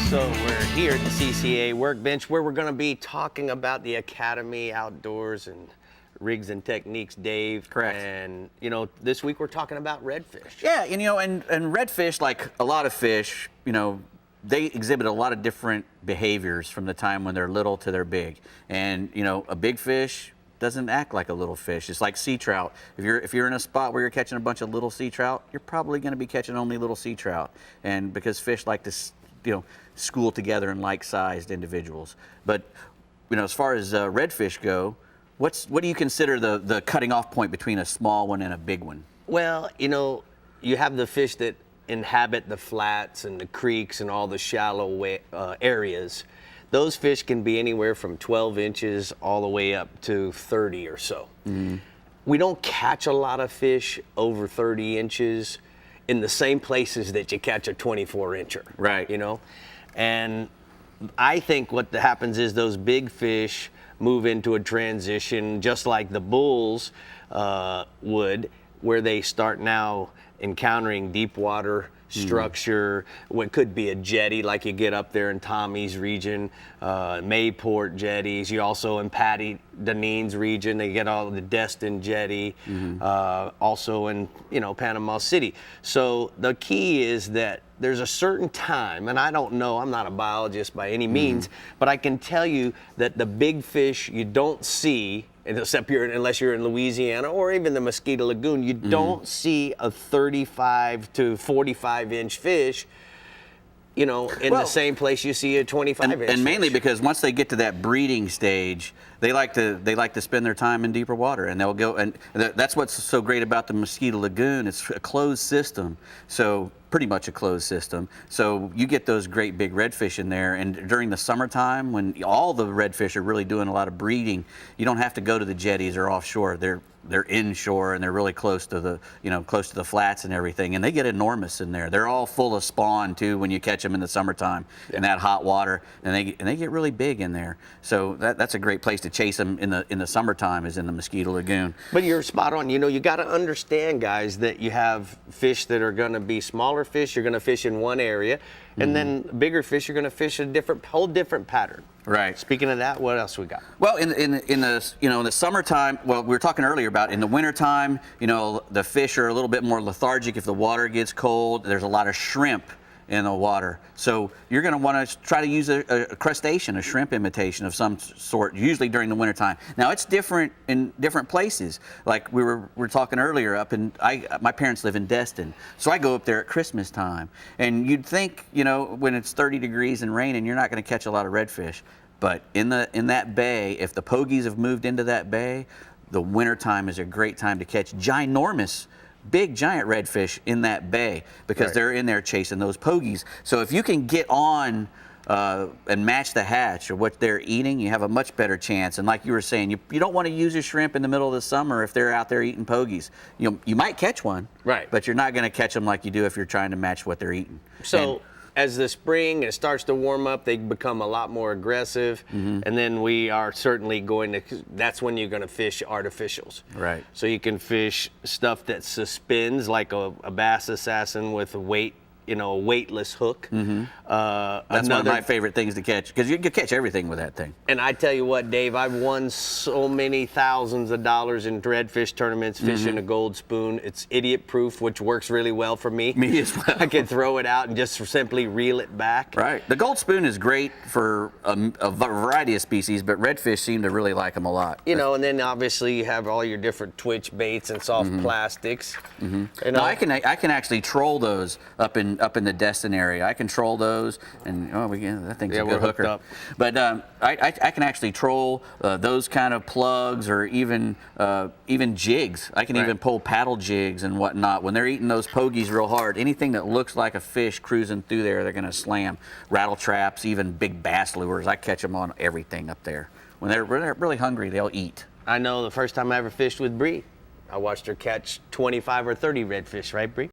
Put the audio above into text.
So we're here at the CCA Workbench where we're going to be talking about the Academy outdoors and rigs and techniques, Dave. Correct. And, you know, this week we're talking about redfish. Yeah, and redfish, like a lot of fish, they exhibit a lot of different behaviors from the time when they're little to they're big. And, a big fish doesn't act like a little fish. It's like sea trout. If you're in a spot where you're catching a bunch of little sea trout, you're probably going to be catching only little sea trout. And because fish like to, school together in like-sized individuals. But, as far as redfish go, what do you consider the cutting off point between a small one and a big one? Well, you have the fish that inhabit the flats and the creeks and all the shallow areas. Those fish can be anywhere from 12 inches all the way up to 30 or so. Mm-hmm. We don't catch a lot of fish over 30 inches in the same places that you catch a 24-incher. Right. And I think what happens is those big fish move into a transition just like the bulls would, where they start now encountering deep water structure, what could be a jetty like you get up there in Tommy's region, Mayport jetties. You also in Patty Deneen's region, they get all the Destin jetty, also in Panama City. So the key is that there's a certain time, and I don't know, I'm not a biologist by any means, but I can tell you that the big fish you don't see, unless you're in Louisiana or even the Mosquito Lagoon, you don't see a 35 to 45-inch fish, in the same place you see a 25-inch. And mainly because once they get to that breeding stage, they like to spend their time in deeper water, and they'll go. And that's what's so great about the Mosquito Lagoon. It's a closed system, so pretty much a closed system. So you get those great big redfish in there, and during the summertime when all the redfish are really doing a lot of breeding, you don't have to go to the jetties or offshore. They're inshore and they're really close to the flats and everything, and they get enormous in there. They're all full of spawn too when you catch them in the summertime in that hot water, and they get really big in there. So that's a great place to chase them in the summertime, is in the Mosquito Lagoon. But you're spot on. You got to understand, guys, that you have fish that are going to be smaller fish. You're going to fish in one area, and then bigger fish you're going to fish a whole different pattern. Right. Speaking of that, what else we got? Well, in the summertime, we were talking earlier about in the wintertime, the fish are a little bit more lethargic if the water gets cold. There's a lot of shrimp in the water. So you're going to want to try to use a crustacean, a shrimp imitation of some sort, usually during the wintertime. Now, it's different in different places. Like we were talking earlier my parents live in Destin, so I go up there at Christmas time. And you'd think, when it's 30 degrees and raining, you're not going to catch a lot of redfish. But in that bay, if the pogies have moved into that bay, the wintertime is a great time to catch big giant redfish in that bay, because they're in there chasing those pogies. So if you can get on and match the hatch or what they're eating, you have a much better chance. And like you were saying, you don't want to use a shrimp in the middle of the summer if they're out there eating pogies. You might catch one, right? But you're not going to catch them like you do if you're trying to match what they're eating. So as the spring it starts to warm up, they become a lot more aggressive, and then we are certainly that's when you're going to fish artificials. Right. So you can fish stuff that suspends, like a bass assassin with a weightless hook. That's one of my favorite things to catch, because you can catch everything with that thing. And I tell you what, Dave, I've won so many thousands of dollars in redfish tournaments fishing a gold spoon. It's idiot proof, which works really well for me. Me as well. I can throw it out and just simply reel it back. Right. The gold spoon is great for a variety of species, but redfish seem to really like them a lot. And then obviously you have all your different twitch baits and soft plastics. No, I can actually troll those up in the Destin area. I control those, and that thing's a good hooker. Up. But I can actually troll those kind of plugs, or even jigs. I can even pull paddle jigs and whatnot. When they're eating those pogies real hard, anything that looks like a fish cruising through there, they're going to slam. Rattle traps, even big bass lures. I catch them on everything up there. When they're really hungry, they'll eat. I know the first time I ever fished with Brie, I watched her catch 25 or 30 redfish, right, Brie?